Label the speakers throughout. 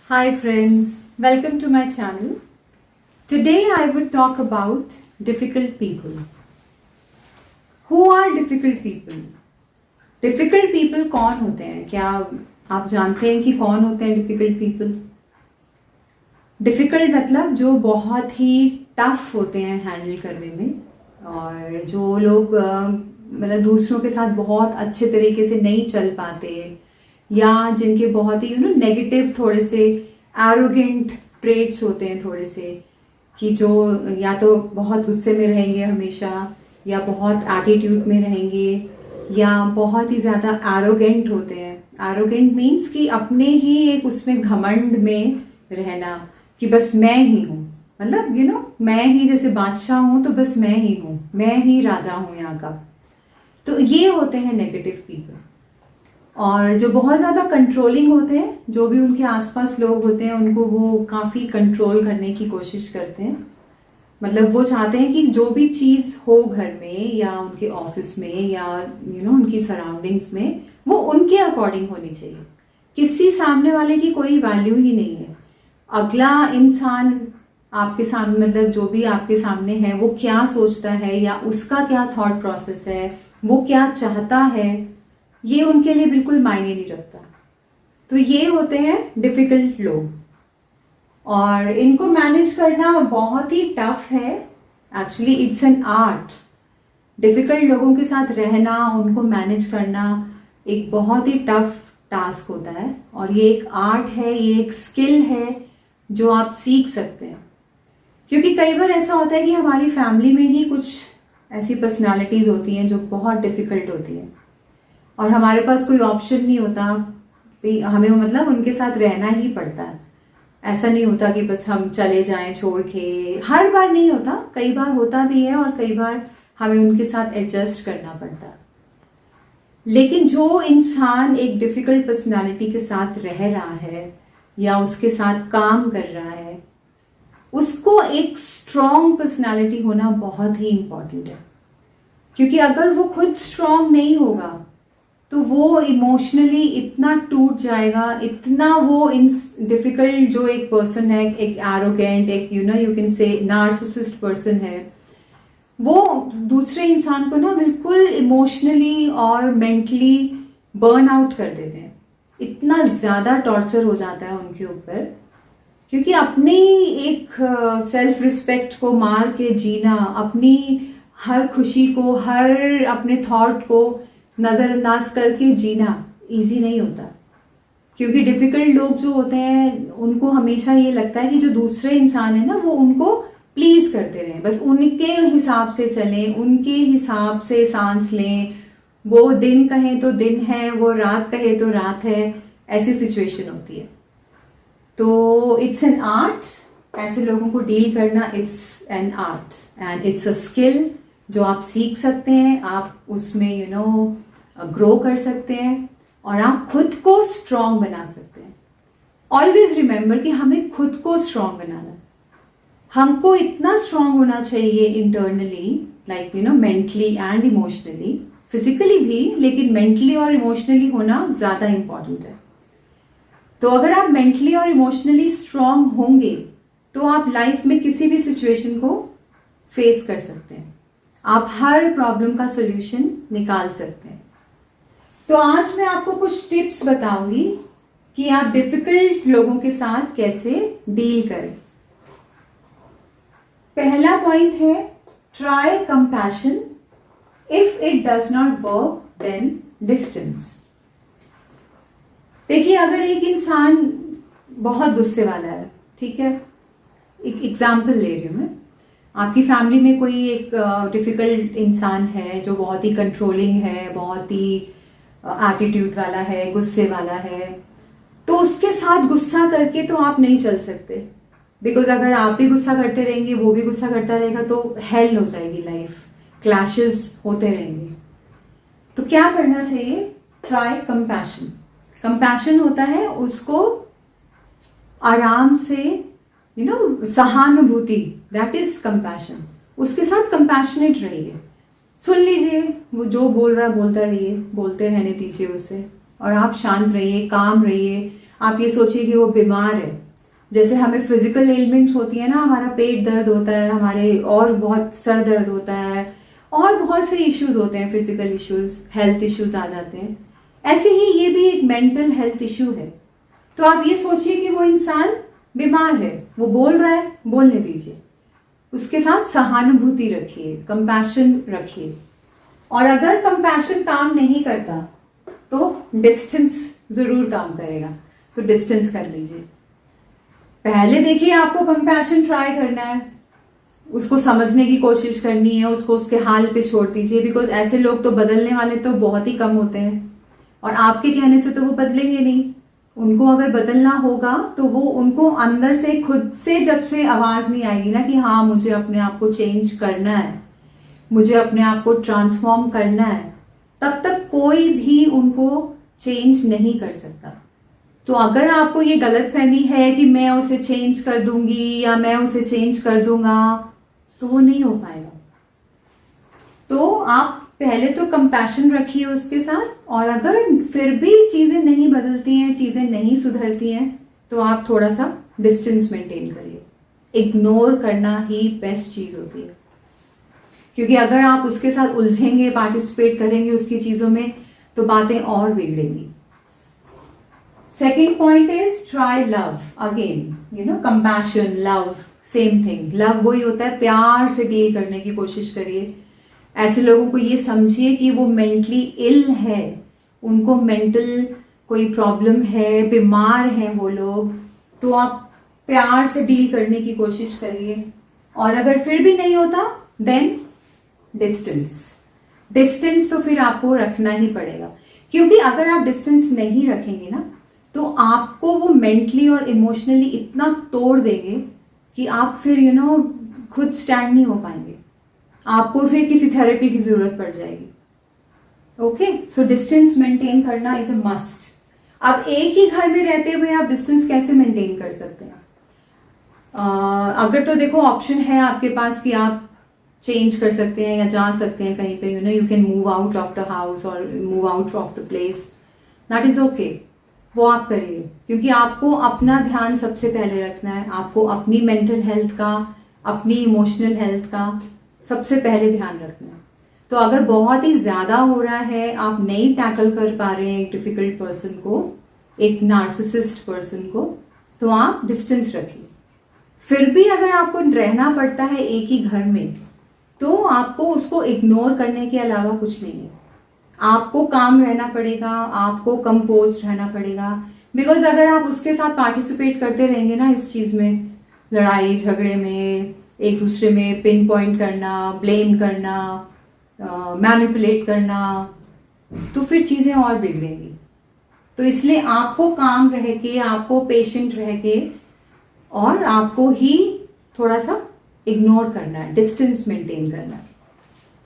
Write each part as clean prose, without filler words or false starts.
Speaker 1: Hi friends, welcome to my channel. Today I would talk about difficult people. Who are difficult people? Difficult people कौन होते हैं? क्या आप जानते हैं कि कौन होते हैं difficult people? Difficult मतलब जो बहुत ही टफ होते हैं हैंडल करने में और जो लोग मतलब दूसरों के साथ बहुत अच्छे तरीके से नहीं चल पाते या जिनके बहुत ही नेगेटिव थोड़े से एरोगेंट ट्रेट्स होते हैं थोड़े से कि जो या तो बहुत गुस्से में रहेंगे हमेशा या बहुत एटीट्यूड में रहेंगे या बहुत ही ज़्यादा एरोगेंट होते हैं। एरोगेंट मीन्स कि अपने ही एक उसमें घमंड में रहना कि बस मैं ही हूँ, मतलब मैं ही जैसे बादशाह हूँ तो बस मैं ही हूँ, मैं ही राजा हूँ यहाँ का। तो ये होते हैं नेगेटिव पीपल। और जो बहुत ज़्यादा कंट्रोलिंग होते हैं, जो भी उनके आसपास लोग होते हैं उनको वो काफ़ी कंट्रोल करने की कोशिश करते हैं। मतलब वो चाहते हैं कि जो भी चीज़ हो घर में या उनके ऑफिस में या उनकी सराउंडिंग्स में वो उनके अकॉर्डिंग होनी चाहिए। किसी सामने वाले की कोई वैल्यू ही नहीं है। अगला इंसान आपके सामने मतलब जो भी आपके सामने है वो क्या सोचता है या उसका क्या थॉट प्रोसेस है, वो क्या चाहता है, ये उनके लिए बिल्कुल मायने नहीं रखता। तो ये होते हैं डिफिकल्ट लोग और इनको मैनेज करना बहुत ही टफ है। Actually it's an art. Difficult लोगों के साथ रहना, उनको मैनेज करना एक बहुत ही टफ टास्क होता है और ये एक आर्ट है, ये एक स्किल है जो आप सीख सकते हैं। क्योंकि कई बार ऐसा होता है कि हमारी फैमिली में ही कुछ ऐसी पर्सनालिटीज होती हैं जो बहुत डिफिकल्ट होती हैं और हमारे पास कोई ऑप्शन नहीं होता, हमें मतलब उनके साथ रहना ही पड़ता है। ऐसा नहीं होता कि बस हम चले जाएं छोड़ के, हर बार नहीं होता, कई बार होता भी है और कई बार हमें उनके साथ एडजस्ट करना पड़ता है। लेकिन जो इंसान एक डिफिकल्ट पर्सनालिटी के साथ रह रहा है या उसके साथ काम कर रहा है, उसको एक स्ट्रॉन्ग पर्सनालिटी होना बहुत ही इंपॉर्टेंट है। क्योंकि अगर वो खुद स्ट्रॉन्ग नहीं होगा तो वो इमोशनली इतना टूट जाएगा, इतना वो इन डिफिकल्ट जो एक पर्सन है, एक एरोगेंट, एक you can say narcissist person है, वो दूसरे इंसान को ना बिल्कुल इमोशनली और मेंटली बर्न आउट कर देते हैं। इतना ज़्यादा टॉर्चर हो जाता है उनके ऊपर क्योंकि अपनी एक सेल्फ रिस्पेक्ट को मार के जीना, अपनी हर खुशी को, हर अपने थॉट को नज़रअंदाज करके जीना इजी नहीं होता। क्योंकि डिफिकल्ट लोग जो होते हैं उनको हमेशा ये लगता है कि जो दूसरे इंसान है ना वो उनको प्लीज करते रहें, बस उनके हिसाब से चलें, उनके हिसाब से सांस लें। वो दिन कहें तो दिन है, वो रात कहे तो रात है, ऐसी सिचुएशन होती है। तो इट्स एन आर्ट। ऐसे लोगों को डील करना it's an art and it's a skill जो आप सीख सकते हैं। आप उसमें ग्रो कर सकते हैं और आप खुद को स्ट्रांग बना सकते हैं। ऑलवेज रिमेंबर कि हमें खुद को स्ट्रांग बनाना है। हमको इतना स्ट्रांग होना चाहिए internally, like mentally and emotionally, physically भी, लेकिन मेंटली और इमोशनली होना ज़्यादा इंपॉर्टेंट है। तो अगर आप मेंटली और इमोशनली स्ट्रांग होंगे तो आप लाइफ में किसी भी सिचुएशन को फेस कर सकते हैं, आप हर प्रॉब्लम का सोल्यूशन निकाल सकते हैं। तो आज मैं आपको कुछ टिप्स बताऊंगी कि आप डिफिकल्ट लोगों के साथ कैसे डील करें। पहला पॉइंट है try compassion, if it does not work then distance. देखिए, अगर एक इंसान बहुत गुस्से वाला है, ठीक है, एक एग्जाम्पल ले रही हूं मैं, आपकी फैमिली में कोई एक डिफिकल्ट इंसान है जो बहुत ही कंट्रोलिंग है, बहुत ही एटीट्यूड वाला है, गुस्से वाला है, तो उसके साथ गुस्सा करके तो आप नहीं चल सकते। बिकॉज अगर आप भी गुस्सा करते रहेंगे, वो भी गुस्सा करता रहेगा, तो हेल हो जाएगी लाइफ, क्लैशेस होते रहेंगे। तो क्या करना चाहिए? Try compassion. कंपैशन होता है उसको आराम से सहानुभूति, दैट इज कंपैशन। उसके साथ कंपैशनेट रहिए, सुन लीजिए, वो जो बोल रहा है बोलता रहिए, बोलते रहने दीजिए उसे, और आप शांत रहिए, काम रहिए, आप ये सोचिए कि वो बीमार है। जैसे हमें फिजिकल एलिमेंट्स होती है ना, हमारा पेट दर्द होता है, हमारे और बहुत सर दर्द होता है, और बहुत से इश्यूज होते हैं, फिजिकल इश्यूज, हेल्थ इश्यूज आ जाते हैं। ऐसे ही ये भी एक मेंटल हेल्थ इश्यू है। तो आप ये सोचिए कि वो इंसान बीमार है, वो बोल रहा है, बोलने दीजिए, उसके साथ सहानुभूति रखिए, कंपैशन रखिए। और अगर कंपैशन काम नहीं करता तो डिस्टेंस जरूर काम करेगा, तो डिस्टेंस कर लीजिए। पहले देखिए, आपको कंपैशन ट्राई करना है, उसको समझने की कोशिश करनी है, उसको उसके हाल पे छोड़ दीजिए, बिकॉज ऐसे लोग तो बदलने वाले तो बहुत ही कम होते हैं, और आपके कहने से तो वो बदलेंगे नहीं। उनको अगर बदलना होगा तो वो उनको अंदर से, खुद से जब से आवाज नहीं आएगी ना कि हाँ मुझे अपने आप को चेंज करना है, मुझे अपने आप को ट्रांसफॉर्म करना है, तब तक कोई भी उनको चेंज नहीं कर सकता। तो अगर आपको ये गलतफहमी है कि मैं उसे चेंज कर दूंगी या मैं उसे चेंज कर दूंगा, तो वो नहीं हो पाएगा। तो आप पहले तो कंपैशन रखिए उसके साथ, और अगर फिर भी चीजें नहीं बदलती हैं, चीजें नहीं सुधरती हैं, तो आप थोड़ा सा डिस्टेंस मेंटेन करिए। इग्नोर करना ही बेस्ट चीज होती है, क्योंकि अगर आप उसके साथ उलझेंगे, पार्टिसिपेट करेंगे उसकी चीजों में, तो बातें और बिगड़ेंगी। Second point is try love again. Compassion, love, same thing. Love वही होता है, प्यार से डील करने की कोशिश करिए। ऐसे लोगों को ये समझिए कि वो मेंटली इल है, उनको मेंटल कोई प्रॉब्लम है, बीमार हैं वो लोग, तो आप प्यार से डील करने की कोशिश करिए। और अगर फिर भी नहीं होता, देन डिस्टेंस तो फिर आपको रखना ही पड़ेगा, क्योंकि अगर आप डिस्टेंस नहीं रखेंगे ना, तो आपको वो मेंटली और इमोशनली इतना तोड़ देंगे कि आप फिर खुद स्टैंड नहीं हो पाएंगे, आपको फिर किसी थेरेपी की जरूरत पड़ जाएगी। ओके, सो डिस्टेंस मेंटेन करना इज अ मस्ट। अब एक ही घर में रहते हुए आप डिस्टेंस कैसे मेंटेन कर सकते हैं? अगर तो देखो ऑप्शन है आपके पास कि आप चेंज कर सकते हैं या जा सकते हैं कहीं पे, you can move out of the house और move out of the place, that is okay, वो आप करिए, क्योंकि आपको अपना ध्यान सबसे पहले रखना है। आपको अपनी मेंटल हेल्थ का, अपनी इमोशनल हेल्थ का सबसे पहले ध्यान रखना है। तो अगर बहुत ही ज्यादा हो रहा है, आप नहीं टैकल कर पा रहे हैं एक डिफिकल्ट पर्सन को, एक नार्सिसिस्ट पर्सन को, तो आप डिस्टेंस रखिए। फिर भी अगर आपको रहना पड़ता है एक ही घर में, तो आपको उसको इग्नोर करने के अलावा कुछ नहीं है। आपको काम रहना पड़ेगा, आपको कंपोज रहना पड़ेगा, बिकॉज अगर आप उसके साथ पार्टिसिपेट करते रहेंगे ना इस चीज में, लड़ाई झगड़े में, एक दूसरे में पिन पॉइंट करना, ब्लेम करना, मैनिपुलेट करना, तो फिर चीजें और बिगड़ेंगी। तो इसलिए आपको काम रह के, आपको पेशेंट रह के, और आपको ही थोड़ा सा इग्नोर करना है, डिस्टेंस मेंटेन करना है,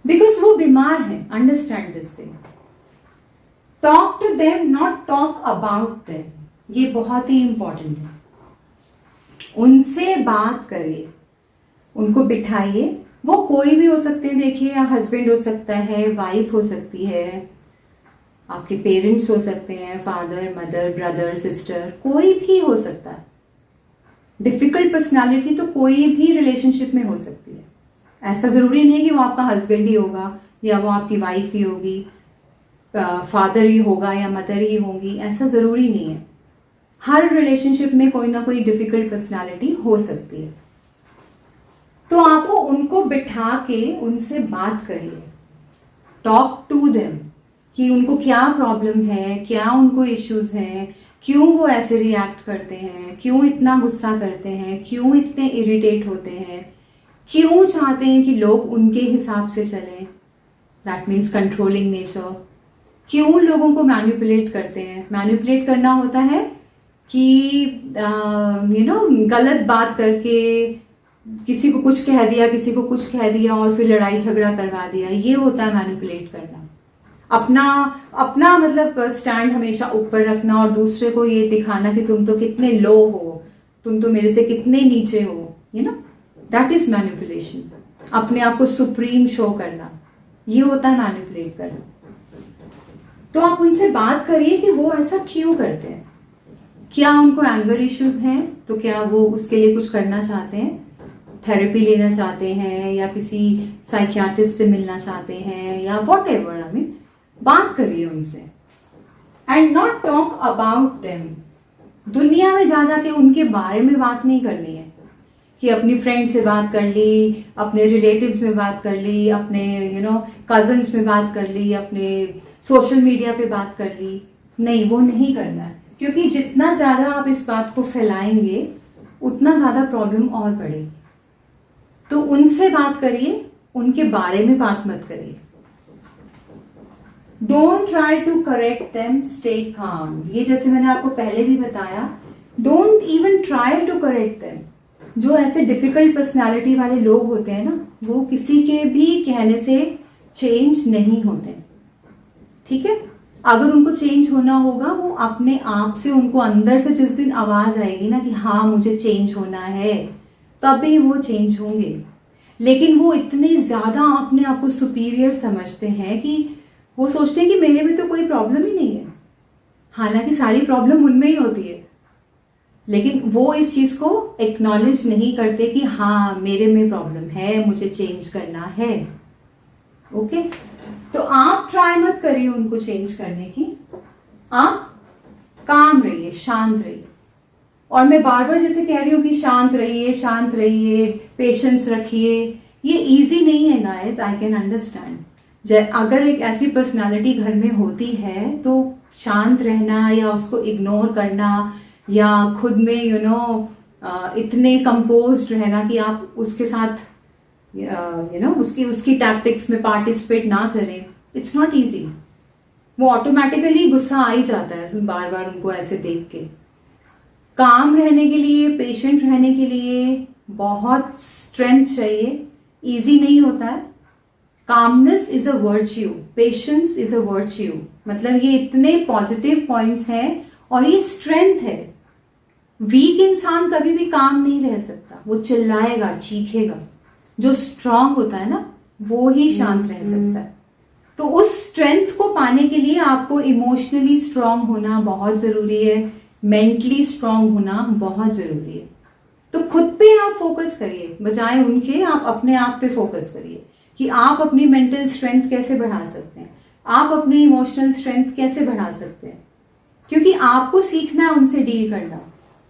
Speaker 1: बिकॉज वो बीमार है। Understand this thing. Talk to them, not talk about them, ये बहुत ही इंपॉर्टेंट है। उनसे बात करिए, उनको बिठाइए, वो कोई भी हो सकते हैं, देखिए हस्बैंड हो सकता है, वाइफ हो सकती है, आपके पेरेंट्स हो सकते हैं, फादर, मदर, ब्रदर, सिस्टर, कोई भी हो सकता है। डिफिकल्ट पर्सनालिटी तो कोई भी रिलेशनशिप में हो सकती है, ऐसा जरूरी नहीं है कि वो आपका हस्बैंड ही होगा या वो आपकी वाइफ ही होगी, फादर ही होगा या मदर ही होंगी, ऐसा जरूरी नहीं है। हर रिलेशनशिप में कोई ना कोई डिफिकल्ट पर्सनालिटी हो सकती है। तो आपको उनको बिठा के उनसे बात करिए, टॉक टू देम, कि उनको क्या प्रॉब्लम है, क्या उनको इश्यूज हैं, क्यों वो ऐसे रिएक्ट करते हैं, क्यों इतना गुस्सा करते हैं, क्यों इतने इरिटेट होते हैं, क्यों चाहते हैं कि लोग उनके हिसाब से चलें, दैट मीन्स कंट्रोलिंग नेचर, क्यों लोगों को मैनिपुलेट करते हैं। मैनिपुलेट करना होता है कि गलत बात करके किसी को कुछ कह दिया, किसी को कुछ कह दिया और फिर लड़ाई झगड़ा करवा दिया, ये होता है मैनिपुलेट करना। अपना मतलब स्टैंड हमेशा ऊपर रखना और दूसरे को ये दिखाना कि तुम तो कितने लो हो, तुम तो मेरे से कितने नीचे हो, दैट इज मैनिपुलेशन। अपने आप को सुप्रीम शो करना, ये होता है मैनिपुलेट करना। तो आप उनसे बात करिए कि वो ऐसा क्यों करते हैं, क्या उनको एंगर इश्यूज हैं, तो क्या वो उसके लिए कुछ करना चाहते हैं, थेरेपी लेना चाहते हैं, या किसी साइकियाट्रिस्ट से मिलना चाहते हैं, या वॉट एवर, आई मीन बात करिए उनसे and not talk about them. दुनिया में जा जाके उनके बारे में बात नहीं करनी है कि अपनी फ्रेंड से बात कर ली, अपने रिलेटिव्स में बात कर ली, अपने कजन्स में बात कर ली, अपने सोशल मीडिया पे बात कर ली। नहीं, वो नहीं करना है, क्योंकि जितना ज्यादा आप इस बात को फैलाएंगे उतना ज्यादा प्रॉब्लम और बढ़ेगी। तो उनसे बात करिए, उनके बारे में बात मत करिए। Don't try to correct them, stay calm. ये जैसे मैंने आपको पहले भी बताया, don't even try to correct them. जो ऐसे डिफिकल्ट पर्सनालिटी वाले लोग होते हैं ना, वो किसी के भी कहने से चेंज नहीं होते, ठीक है। अगर उनको चेंज होना होगा, वो अपने आप से, उनको अंदर से जिस दिन आवाज आएगी ना कि हाँ मुझे चेंज होना है, तभी वो चेंज होंगे। लेकिन वो इतने ज्यादा अपने आप को सुपीरियर समझते हैं कि वो सोचते हैं कि मेरे में तो कोई प्रॉब्लम ही नहीं है, हालांकि सारी प्रॉब्लम उनमें ही होती है। लेकिन वो इस चीज को एक्नॉलेज नहीं करते कि हाँ मेरे में प्रॉब्लम है, मुझे चेंज करना है। ओके, तो आप ट्राई मत करिए उनको चेंज करने की, आप काम रहिए, शांत रहिए। और मैं बार बार जैसे कह रही हूँ कि शांत रहिए, शांत रहिए, पेशेंस रखिए, ये इजी नहीं है गाइस, आई कैन अंडरस्टैंड। अगर एक ऐसी पर्सनालिटी घर में होती है तो शांत रहना या उसको इग्नोर करना या खुद में इतने कंपोज्ड रहना कि आप उसके साथ उसकी टैक्टिक्स में पार्टिसिपेट ना करें, इट्स नॉट इजी। वो ऑटोमेटिकली गुस्सा आ ही जाता है बार बार उनको ऐसे देख के। काम रहने के लिए, पेशेंट रहने के लिए बहुत स्ट्रेंथ चाहिए, इजी नहीं होता है। Calmness is a virtue, patience is a virtue, मतलब ये इतने पॉजिटिव पॉइंट्स हैं और ये स्ट्रेंथ है। वीक इंसान कभी भी काम नहीं रह सकता, वो चिल्लाएगा, चीखेगा। जो स्ट्रांग होता है ना, वो ही शांत रह सकता है। तो उस स्ट्रेंथ को पाने के लिए आपको इमोशनली स्ट्रांग होना बहुत जरूरी है, मेंटली स्ट्रांग होना बहुत जरूरी है। तो खुद पे आप फोकस करिए, बजाय उनके आप अपने आप पे फोकस करिए कि आप अपनी मेंटल स्ट्रेंथ कैसे बढ़ा सकते हैं, आप अपनी इमोशनल स्ट्रेंथ कैसे बढ़ा सकते हैं। क्योंकि आपको सीखना है उनसे डील करना,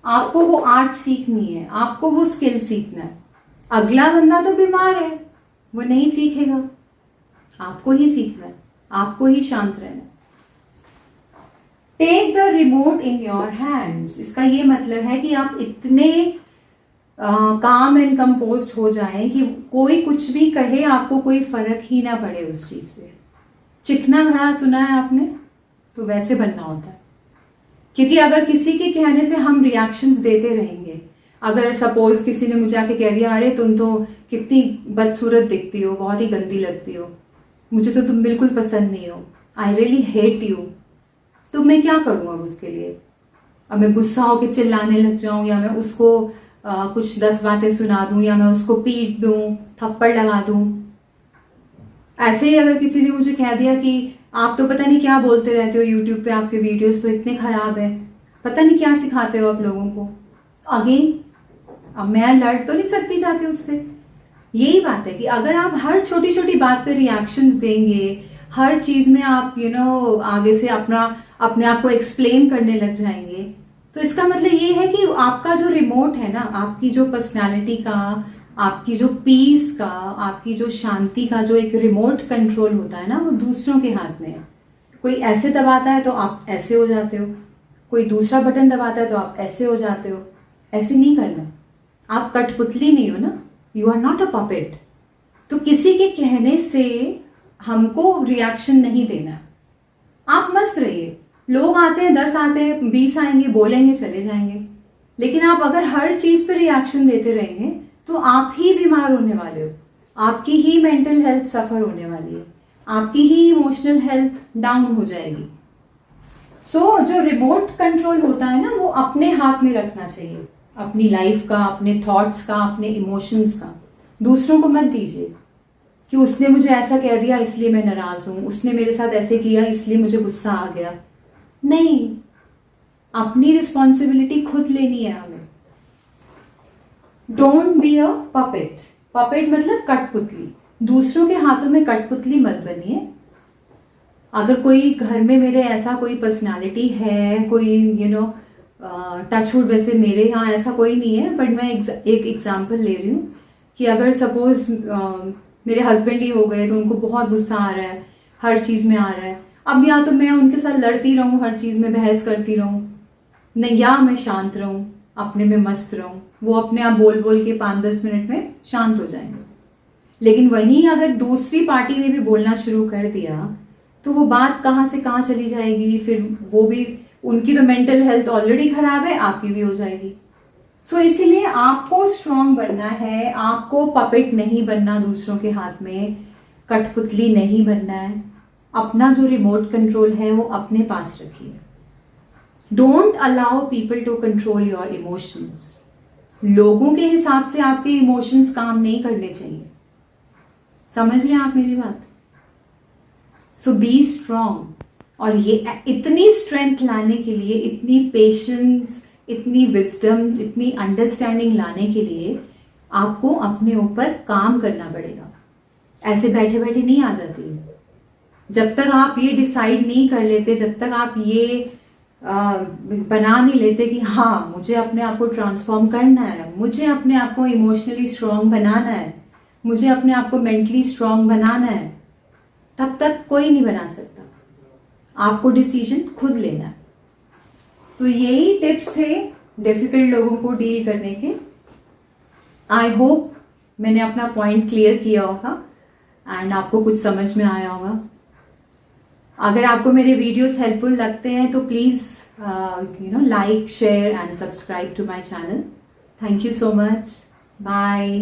Speaker 1: आपको वो आर्ट सीखनी है, आपको वो स्किल सीखना है। अगला बंदा तो बीमार है, वो नहीं सीखेगा, आपको ही सीखना है, आपको ही शांत रहना है। Take the remote in your hands, इसका ये मतलब है कि आप इतने काम एंड कंपोज्ड हो जाएं कि कोई कुछ भी कहे आपको कोई फर्क ही ना पड़े उस चीज से। चिकना घड़ा सुना है आपने, तो वैसे बनना होता है। क्योंकि अगर किसी के कहने से हम रिएक्शंस देते रहेंगे, अगर सपोज किसी ने मुझे आके कह दिया अरे तुम तो कितनी बदसूरत दिखती हो, बहुत ही गंदी लगती हो, मुझे तो तुम बिल्कुल पसंद नहीं हो, आई रियली हेट यू, तो मैं क्या करूं अब उसके लिए? अब मैं गुस्सा होकर चिल्लाने लग जाऊं, या मैं उसको कुछ 10 बातें सुना दूं, या मैं उसको पीट दूं, थप्पड़ लगा दूं। ऐसे ही अगर किसी ने मुझे कह दिया कि आप तो पता नहीं क्या बोलते रहते हो यूट्यूब पे, आपके वीडियोस तो इतने खराब है, पता नहीं क्या सिखाते हो आप लोगों को, अगेन अब मैं लड़ तो नहीं सकती जाके उससे। यही बात है कि अगर आप हर छोटी छोटी बात पे रिएक्शंस देंगे, हर चीज में आप आगे से अपने आप को एक्सप्लेन करने लग जाएंगे, तो इसका मतलब ये है कि आपका जो रिमोट है ना, आपकी जो पर्सनालिटी का, आपकी जो पीस का, आपकी जो शांति का जो एक रिमोट कंट्रोल होता है ना, वो दूसरों के हाथ में है। कोई ऐसे दबाता है तो आप ऐसे हो जाते हो, कोई दूसरा बटन दबाता है तो आप ऐसे हो जाते हो। ऐसे नहीं करना, आप कठपुतली नहीं हो ना, you are not a puppet. तो किसी के कहने से हमको रिएक्शन नहीं देना, आप मस्त रहिए। लोग आते हैं, 10 आते हैं, 20 आएंगे, बोलेंगे, चले जाएंगे। लेकिन आप अगर हर चीज पे रिएक्शन देते रहेंगे तो आप ही बीमार होने वाले हो, आपकी ही मेंटल हेल्थ सफर होने वाली है, आपकी ही इमोशनल हेल्थ डाउन हो जाएगी। सो जो रिमोट कंट्रोल होता है ना, वो अपने हाथ में रखना चाहिए, अपनी लाइफ का, अपने थॉट्स का, अपने इमोशंस का। दूसरों को मत दीजिए कि उसने मुझे ऐसा कह दिया इसलिए मैं नाराज हूं, उसने मेरे साथ ऐसे किया इसलिए मुझे गुस्सा आ गया। नहीं, अपनी रिस्पॉन्सिबिलिटी खुद लेनी है हमें। Don't be a puppet. Puppet मतलब कठपुतली। दूसरों के हाथों में कठपुतली मत बनिए। अगर कोई घर में मेरे ऐसा कोई पर्सनालिटी है, कोई टचवुड, वैसे मेरे यहाँ ऐसा कोई नहीं है, बट मैं एक एग्जांपल ले रही हूँ कि अगर सपोज मेरे हस्बैंड ही हो गए तो उनको बहुत गुस्सा आ रहा है, हर चीज में आ रहा है। अब या तो मैं उनके साथ लड़ती रहूं, हर चीज में बहस करती रहूं, नहीं, या मैं शांत रहूं, अपने में मस्त रहूं। वो अपने आप बोल बोल के 5-10 मिनट में शांत हो जाएंगे। लेकिन वहीं अगर दूसरी पार्टी ने भी बोलना शुरू कर दिया तो वो बात कहाँ से कहाँ चली जाएगी, फिर वो भी, उनकी तो मेंटल हेल्थ ऑलरेडी खराब है, आपकी भी हो जाएगी। सो इसीलिए आपको स्ट्रांग बनना है, आपको पपेट नहीं बनना, दूसरों के हाथ में कठपुतली नहीं बनना है। अपना जो रिमोट कंट्रोल है वो अपने पास रखिए। Don't allow people to control your emotions. लोगों के हिसाब से आपके इमोशंस काम नहीं करने चाहिए। समझ रहे हैं आप मेरी बात? सो बी स्ट्रांग। और ये इतनी स्ट्रेंथ लाने के लिए, इतनी पेशेंस, इतनी विजडम, इतनी अंडरस्टैंडिंग लाने के लिए आपको अपने ऊपर काम करना पड़ेगा। ऐसे बैठे बैठे नहीं आ जाती। जब तक आप ये डिसाइड नहीं कर लेते, जब तक आप ये बना नहीं लेते कि हाँ मुझे अपने आप को ट्रांसफॉर्म करना है, मुझे अपने आप को इमोशनली स्ट्रांग बनाना है, मुझे अपने आप को मेंटली स्ट्रांग बनाना है, तब तक कोई नहीं बना सकता। आपको डिसीजन खुद लेना है। तो यही टिप्स थे डिफिकल्ट लोगों को डील करने के। आई होप मैंने अपना पॉइंट क्लियर किया होगा एंड आपको कुछ समझ में आया होगा। अगर आपको मेरे वीडियोस हेल्पफुल लगते हैं तो please like, share and subscribe to my channel. Thank you so much. Bye.